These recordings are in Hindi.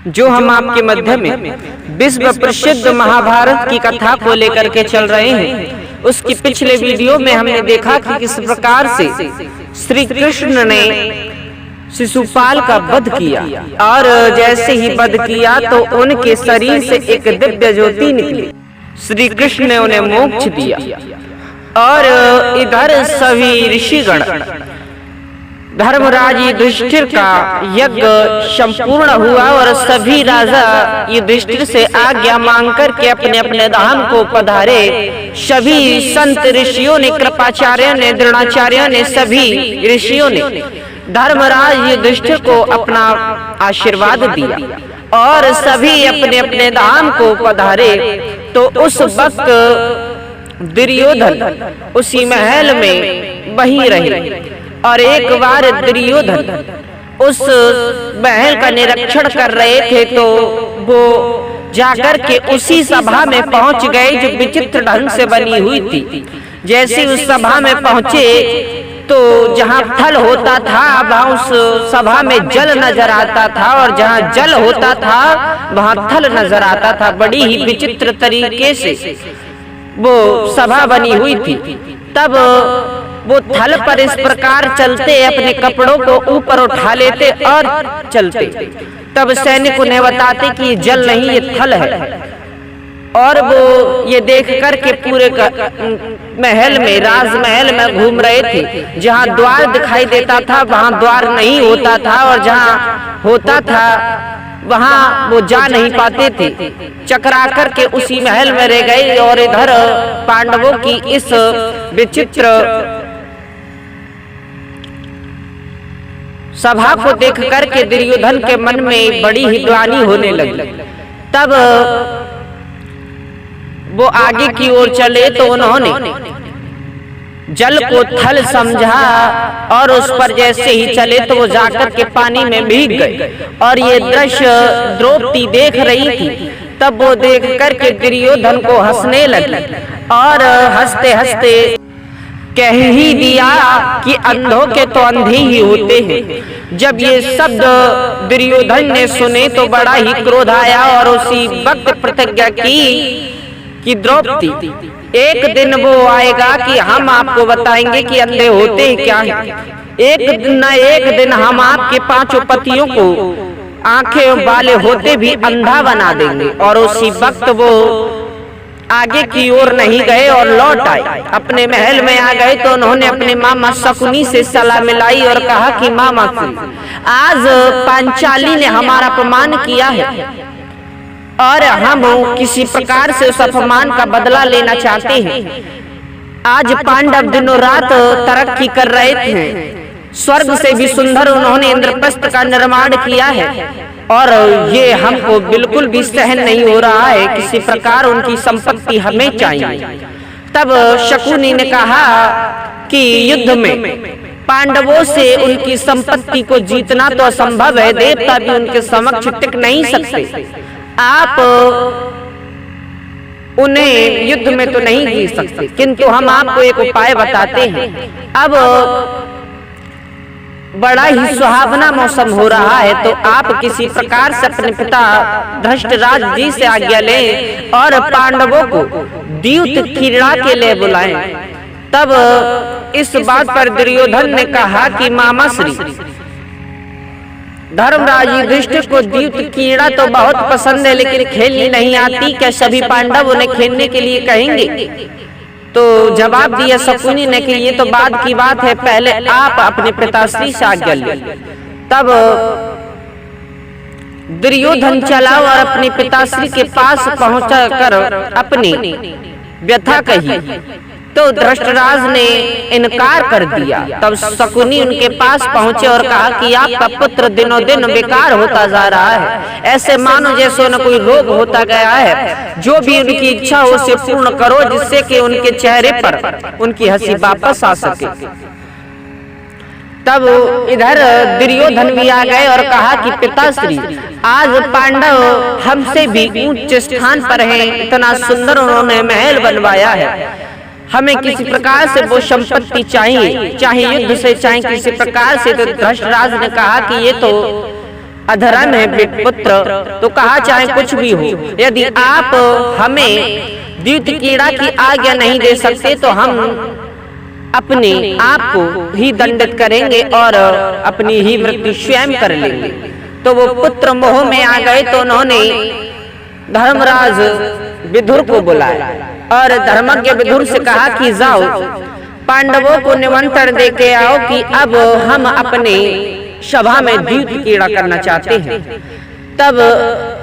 जो हम आपके मध्य में विश्व प्रसिद्ध महाभारत की कथा को लेकर के चल रहे हैं। उसकी पिछले वीडियो में हमने देखा कि किस प्रकार से श्री कृष्ण ने शिशुपाल का वध किया और जैसे ही वध किया तो उनके शरीर से एक दिव्य ज्योति निकली। श्री कृष्ण ने उन्हें मोक्ष दिया और इधर सभी ऋषिगण धर्मराज युधिष्ठिर का यज्ञ संपूर्ण हुआ और सभी राजा युधिष्ठिर से आज्ञा मांग कर के अपने अपने धाम को पधारे। सभी संत ऋषियों ने, कृपाचार्यों ने, द्रोणाचार्यों ने, सभी ऋषियों ने धर्मराज युधिष्ठिर को अपना आशीर्वाद दिया और सभी अपने अपने धाम को पधारे। तो उस वक्त दुर्योधन उसी महल में वहीं रहे और एक बार दुर्योधन उस महल का निरीक्षण कर रहे थे तो वो जाकर के उसी सभा में पहुंच गए जो विचित्र ढंग से बनी हुई थी। जैसे उस सभा में पहुंचे तो जहां थल होता था वहां उस सभा में जल नजर आता था और जहां जल होता था वहां थल नजर आता था। बड़ी ही विचित्र तरीके से वो सभा बनी हुई थी। तब वो थल पर इस प्रकार चलते, अपने कपड़ों को ऊपर उठा लेते और चलते। तब सैनिक उन्हें बताते कि ये जल नहीं, ये थल है। और वो ये देख कर के पूरे महल में, राजमहल में घूम रहे थे। जहां द्वार दिखाई देता था वहां द्वार नहीं होता था और जहां होता था वहां वो जा नहीं पाते थे। चकरा कर के उसी महल में रह गए और इधर पांडवों की इस विचित्र सभा को देख कर के दुर्योधन के मन में बड़ी ही ग्लानि होने लगी। तब वो आगे की ओर चले तो उन्होंने जल को थल समझा और उस पर जैसे ही चले तो वो जाकर के पानी में भीग गए। और ये दृश्य द्रौपदी देख रही थी। तब वो देख कर के दुर्योधन को हंसने लगी और हंसते हंसते कह ही दिया कि अंधों के तो अंधे ही होते हैं। जब ये शब्द दुर्योधन ने सुने तो बड़ा ही क्रोध आया और उसी वक्त प्रतिज्ञा की कि द्रौपदी एक दिन वो आएगा कि हम आपको बताएंगे कि अंधे होते क्या हैं। एक दिन न एक दिन हम आपके पांचों पतियों को आंखें वाले होते भी अंधा बना देंगे। और उसी वक्त वो आगे की ओर नहीं गए और लौट आए, अपने महल में आ गए। तो उन्होंने अपने मामा शकुनी से सलाह मिलाई और कहा कि मामा आज पांचाली ने हमारा अपमान किया है और हम किसी प्रकार से उस अपमान का बदला लेना चाहते हैं। आज पांडव दिनों रात तरक्की कर रहे थे, स्वर्ग से भी सुंदर उन्होंने इंद्रप्रस्थ का निर्माण किया है और ये हमको बिल्कुल भी सहन नहीं हो रहा है। किसी प्रकार उनकी संपत्ति हमें चाहिए। तब शकुनी ने कहा कि युद्ध में पांडवों से उनकी संपत्ति को जीतना तो असंभव है, देवता भी उनके समक्ष टिक नहीं सकते। आप उन्हें युद्ध में तो नहीं जीत सकते, किंतु हम आपको एक उपाय बताते हैं। अब बड़ा ही सुहावना मौसम हो रहा है तो आप किसी प्रकार से अपने पिता धृष्टराज जी से आज्ञा लें और पांडवों को द्यूत क्रीड़ा के लिए बुलाएं। तब इस बात पर दुर्योधन ने कहा कि मामा श्री, धर्मराज युधिष्ठिर को द्यूत क्रीड़ा तो बहुत पसंद है लेकिन खेलनी नहीं आती, क्या सभी पांडव उन्हें खेलने के लिए कहेंगे? तो जवाब दिया शकुनी ने कि ये तो बाद की बात है, पहले आप अपने पिताश्री से आज्ञा लें। तब दुर्योधन चला और अपने पिताश्री के पास पहुंचकर अपनी व्यथा कही तो धृष्टराज ने इनकार कर दिया। तब शकुनी उनके पास पहुंचे और कहा कि आपका पुत्र दिनों दिन बेकार होता जा रहा है, ऐसे मानो जैसे उन्हें कोई रोग होता गया है। जो भी उनकी इच्छा हो उसे पूर्ण करो जिससे कि उनके चेहरे पर उनकी हंसी वापस आ सके। तब इधर दुर्योधन भी आ गए और कहा कि पिताश्री, आज पांडव हमसे भी ऊंचे स्थान पर हैं, इतना सुंदर उन्होंने महल बनवाया है, हमें किसी प्रकार से वो संपत्ति चाहिए, चाहे युद्ध से चाहे किसी प्रकार से। तो धृष्टराज ने कहा कि ये तो अधर्म है पुत्र, तो कहा चाहे कुछ भी हो, यदि आप हमें द्यूतकीड़ा की आज्ञा नहीं दे सकते तो हम अपने आप को ही दंडित करेंगे और अपनी ही मृत्यु स्वयं कर लेंगे। तो वो पुत्र मोह में आ गए, तो उन्होंने धर्मराज विदुर को बुलाया और धर्मज्ञ विदुर से कहा कि जाओ पांडवों को निमंत्रण दे के आओ कि अब हम अपने सभा में द्यूतकीड़ा करना चाहते हैं। तब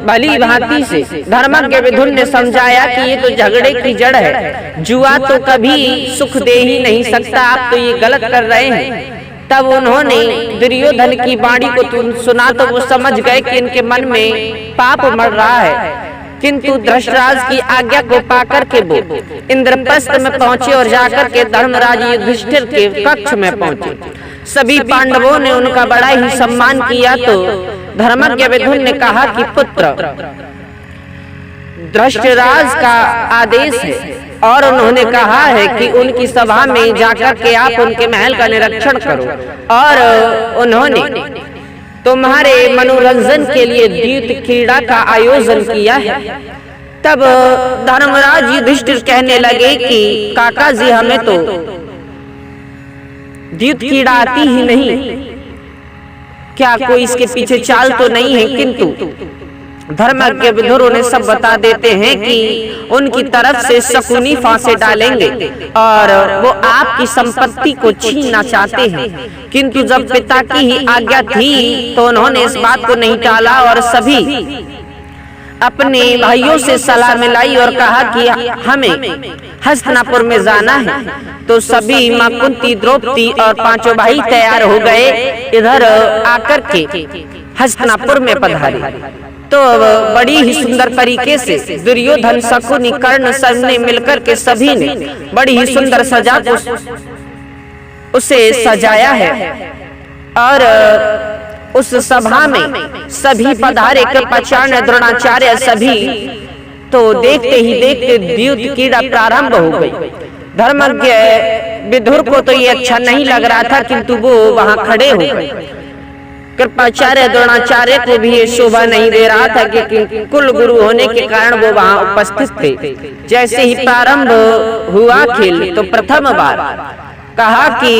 भली भांति से धर्मज्ञ विदुर ने समझाया कि ये तो झगड़े की जड़ है, जुआ तो कभी सुख दे ही नहीं सकता, आप तो ये गलत कर रहे हैं। तब उन्होंने दुर्योधन की वाणी को सुना तो वो समझ गए कि इनके मन में पाप मर रहा है, किंतु धृतराज की आज्ञा को पाकर के वो इंद्रप्रस्थ में पहुंचे और जाकर के धर्मराज युधिष्ठिर के कक्ष में पहुंचे। सभी पांडवों ने उनका बड़ा ही सम्मान किया। तो धर्मज्ञ विदुर ने कहा कि पुत्र, धृतराज का आदेश है और उन्होंने कहा है कि उनकी सभा में जाकर के आप उनके महल का निरीक्षण करो, और उन्होंने तुम्हारे मनोरंजन के लिए द्यूतकीड़ा का आयोजन किया है। तब धर्मराज युधिष्ठिर कहने लगे कि काका जी, हमें तो द्यूतकीड़ा आती ही नहीं, क्या कोई इसके पीछे चाल तो नहीं है? किंतु धर्मज्ञ विदुर उन्हें सब बता देते हैं कि उनकी तरफ से शकुनी फांसे डालेंगे और वो आपकी संपत्ति को छीनना चाहते हैं। किंतु जब पिता की ही आज्ञा थी तो उन्होंने इस बात को नहीं टाला और सभी अपने भाइयों से सलाह मिलाई और कहा कि हमें हस्तिनापुर में जाना है। तो सभी मां कुंती, द्रौपदी और पांचों भाई तैयार हो गए, इधर आकर के हस्तिनापुर में पधारे। तो बड़ी ही सुंदर तरीके से दुर्योधन, शकुनी, कर्ण सब ने मिलकर के सभी ने बड़ी ही सुंदर सजा को उसे सजाया है। और उस सभा में सभी पधारे, कृपाचार्य, द्रोणाचार्य सभी। तो देखते ही देखते द्यूतकीड़ा प्रारंभ हो गई। धर्मज्ञ विदुर को तो ये अच्छा नहीं लग रहा था, किंतु वो वहां खड़े हो गए। कृपाचार्य, द्रोणाचार्य को भी ये शोभा नहीं दे रहा था कि कुल गुरु होने के कारण वो वहां उपस्थित थे। जैसे ही प्रारंभ हुआ खेल, तो प्रथम बार कहा कि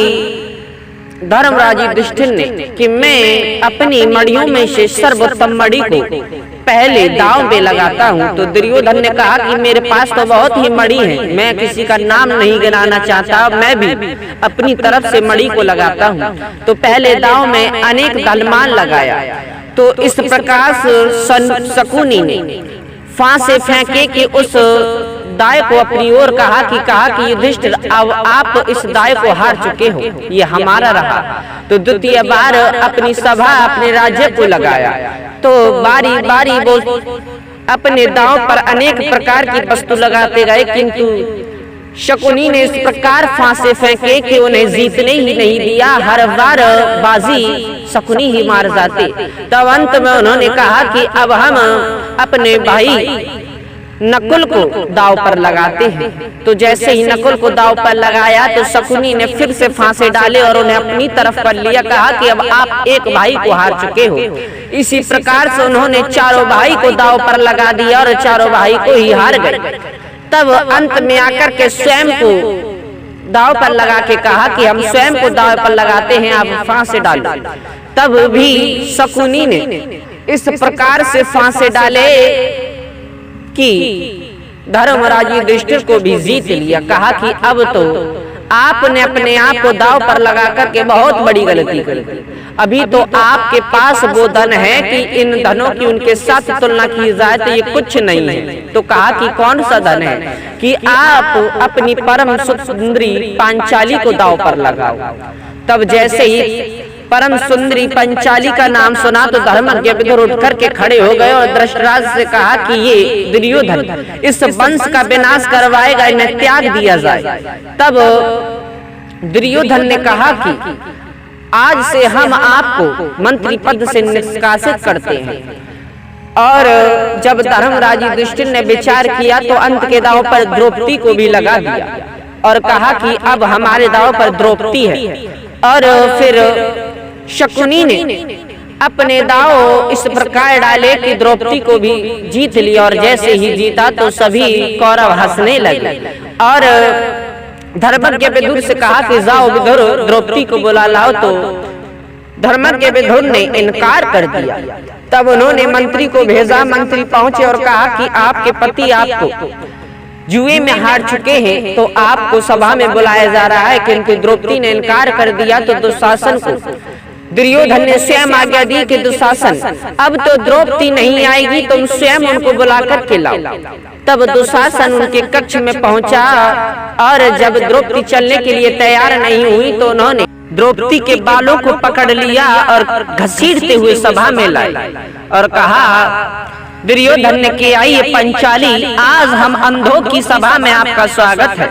धर्मराज युधिष्ठिर ने कि मैं अपनी मड़ियों में से सर्वोत्तम मड़ि को पहले दांव पे लगाता हूँ। तो दुर्योधन ने कहा कि मेरे पास तो बहुत ही मड़ि है, मैं किसी का नाम नहीं गिनाना चाहता, मैं भी अपनी तरफ से मड़ि को लगाता हूँ। तो पहले दांव में अनेक दलमान लगाया। तो इस प्रकार शकुनी ने फांसे फेंके कि उस दाय को अपनी ओर कहा कि युधिष्ठिर, अब आप इस दाय को हार चुके हो, ये हमारा रहा। तो द्वितीय बार अपनी सभा, अपने राज्य को लगाया। तो बारी बारी वो अपने दांव पर अनेक प्रकार की वस्तु लगाते गए, किंतु शकुनी ने इस प्रकार फांसे फेंके कि उन्हें जीतने ही नहीं दिया। हर बार बाजी शकुनी ही मार जाते। तब अंत में उन्होंने कहा कि अब हम अपने भाई नकुल को दाव पर लगाते हैं। तो जैसे ही नकुल को दाव पर लगाया तो शकुनी ने फिर से फांसे डाले और उन्हें अपनी तरफ कर लिया। कहा कि अब आप एक भाई को हार चुके हो। इसी प्रकार से उन्होंने चारों भाई को दाव पर लगा दिया और चारों भाई को ही हार गए। तब अंत में आकर के स्वयं को दाव पर लगा के कहा कि हम स्वयं को दाव पर लगाते हैं, आप फांसे डालो। तब भी शकुनी ने इस प्रकार से फांसे डाले कि धर्मराज युधिष्ठिर को भी जीत लिया। कहा कि अब तो आपने अपने आप को दाव पर लगा करके बहुत बड़ी गलती करी। अभी तो आपके पास वो धन है कि इन धनों की उनके साथ तुलना की जाए तो ये कुछ नहीं है। तो कहा कि कौन सा धन है? कि आप अपनी परम सुंदरी पांचाली को दाव पर लगाओ। तब जैसे ही परम सुंदरी पंचाली का नाम सुना तो धर्मज्ञ विदुर उठ करके खड़े हो गए और धृतराज से कहा कि ये दुर्योधन इस वंश का विनाश करवाएगा, इन्हें त्याग दिया जाए। तब दुर्योधन ने कहा कि आज से हम आपको मंत्री पद से निष्कासित करते हैं। और जब धर्मराज युधिष्ठिर ने विचार किया तो अंत के दांव पर द्रौपदी को भी लगा दिया और कहा कि अब हमारे दांव पर द्रौपदी है। और फिर शकुनी ने अपने दांव इस प्रकार डाले कि द्रौपदी को भी जीत लिया। और जैसे ही जीता तो सभी कौरव हंसने लगे और धर्मज्ञ विदुर से कहा कि जाओ विदुर द्रौपदी को बुला लाओ। तो धर्मज्ञ विदुर ने इनकार कर दिया। तब उन्होंने मंत्री को भेजा। मंत्री पहुंचे और कहा कि आपके पति आपको जुए में हार चुके हैं तो आपको सभा में बुलाया जा रहा है, किंतु द्रौपदी ने इनकार कर दिया। तो दुशासन को दुर्योधन ने स्वयं आज्ञा दी कि दुशासन अब तो द्रौपदी नहीं आएगी, तुम स्वयं उनको बुला कर के लाओ। तब दुशासन उनके कक्ष में पहुंचा और जब द्रौपदी चलने के लिए तैयार नहीं हुई तो उन्होंने द्रौपदी के बालों को पकड़ लिया और घसीटते हुए सभा में लाए और कहा, दुर्योधन ने किया ये पंचाली, आज हम अंधों की सभा में आपका स्वागत है।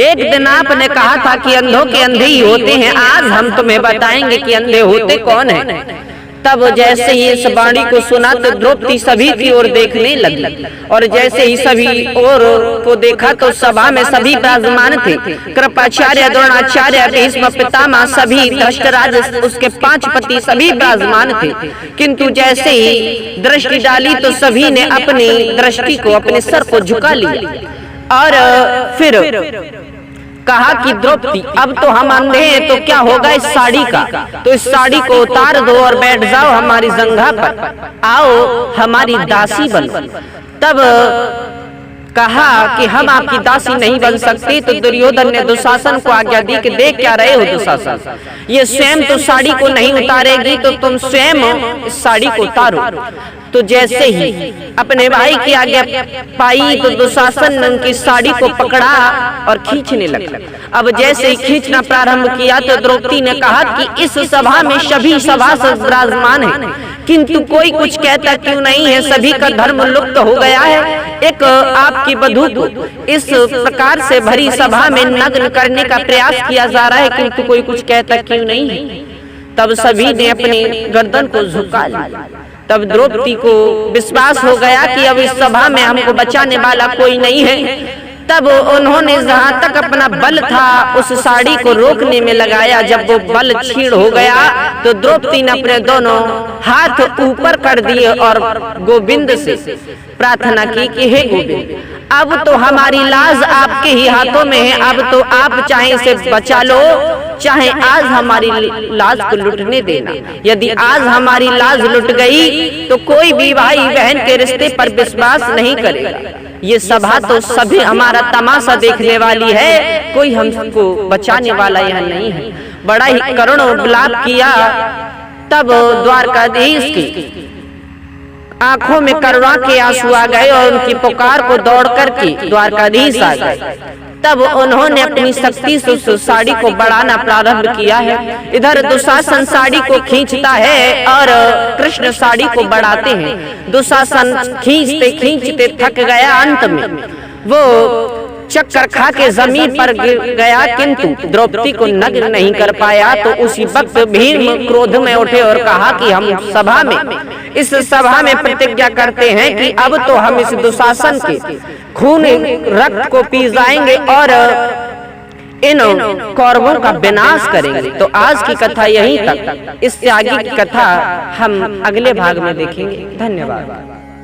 एक दिन आपने कहा था कि अंधों के अंधे ही होते हैं, आज हम तुम्हें बताएंगे कि अंधे होते कौन हैं। तब जैसे ही इस वाणी को सुना तो द्रौपदी सभी की ओर देखने लगी और जैसे ही सभी ओर को देखा तो सभा में सभी विराजमान थे। कृपाचार्य, द्रोणाचार्य, भीष्म पितामह, सभी धृतराज, उसके 5 पति सभी विराजमान थे। किंतु जैसे ही दृष्टि डाली तो सभी ने अपनी दृष्टि को, अपने सर को झुका लिया और फिर कहा कि द्रौपदी अब तो हम अंधे हैं तो क्या होगा इस साड़ी का, तो इस साड़ी को उतार दो और बैठ जाओ हमारी जंघा पर, आओ हमारी दासी बनो। तब कहा कि हम आपकी दासी नहीं बन सकते। तो दुर्योधन ने दुशासन को आज्ञा दी कि देख क्या रहे हो दुशासन, ये स्वयं तो साड़ी को नहीं उतारेगी तो तुम स्वयं इस साड़ी को उतारो। तो जैसे ही अपने भाई की आज्ञा पाई तो दुशासन ने उनकी साड़ी को पकड़ा और खींचने लगा। अब जैसे ही खींचना प्रारंभ किया तो द्रौपदी ने कहा कि इस सभा में सभी सभासद विराजमान हैं, किंतु कोई कुछ कहता क्यों नहीं है, सभी का धर्म लुप्त हो गया है। एक आपकी वधू को इस प्रकार से भरी सभा में नग्न करने का प्रयास किया जा रहा है, किंतु कोई कुछ कहता क्यों नहीं है। तब सभी ने अपनी गर्दन को झुका लिया। तब द्रौपदी को विश्वास हो गया कि अब इस सभा में हमको बचाने वाला कोई नहीं है। तब उन्होंने जहां तक अपना बल था उस साड़ी को रोकने में लगाया। जब वो बल क्षीण हो गया तो द्रौपदी ने अपने दोनों हाथ ऊपर कर दिए और गोविंद से प्रार्थना की कि हे गोविंद, अब तो हमारी लाज आपके ही हाथों में है, अब तो आप चाहे इसे बचा लो, चाहे आज हमारी लाज को लुटने देना। यदि आज हमारी लाज लुट गई तो कोई भी भाई बहन के रिश्ते पर विश्वास नहीं करेगा। ये सभा तो सभी हमारा तमाशा देखने वाली है, कोई हमको बचाने वाला यहाँ नहीं है। बड़ा ही करुण विलाप किया। तब द्वारकाधीश की आंखों में करुणा के आंसू आ गए और उनकी पुकार को दौड़ करके द्वारकाधीश आ गए। तब उन्होंने अपनी शक्ति से उस साड़ी को बढ़ाना प्रारंभ किया है। इधर दुशासन साड़ी को खींचता है और कृष्ण साड़ी को बढ़ाते हैं। दुशासन खींचते खींचते थक गया, अंत में वो चक्कर खा के जमीन पर गिर गया, किंतु द्रौपदी को नग्न नहीं कर पाया। तो उसी वक्त भीम क्रोध में उठे और कहा कि हम इस सभा में प्रतिज्ञा करते हैं कि अब तो हम इस दुशासन के खून रक्त को पी जाएंगे और इन कौरवों का विनाश करेंगे। तो आज की कथा यहीं तक, इससे आगे की कथा हम अगले भाग में देखेंगे। धन्यवाद।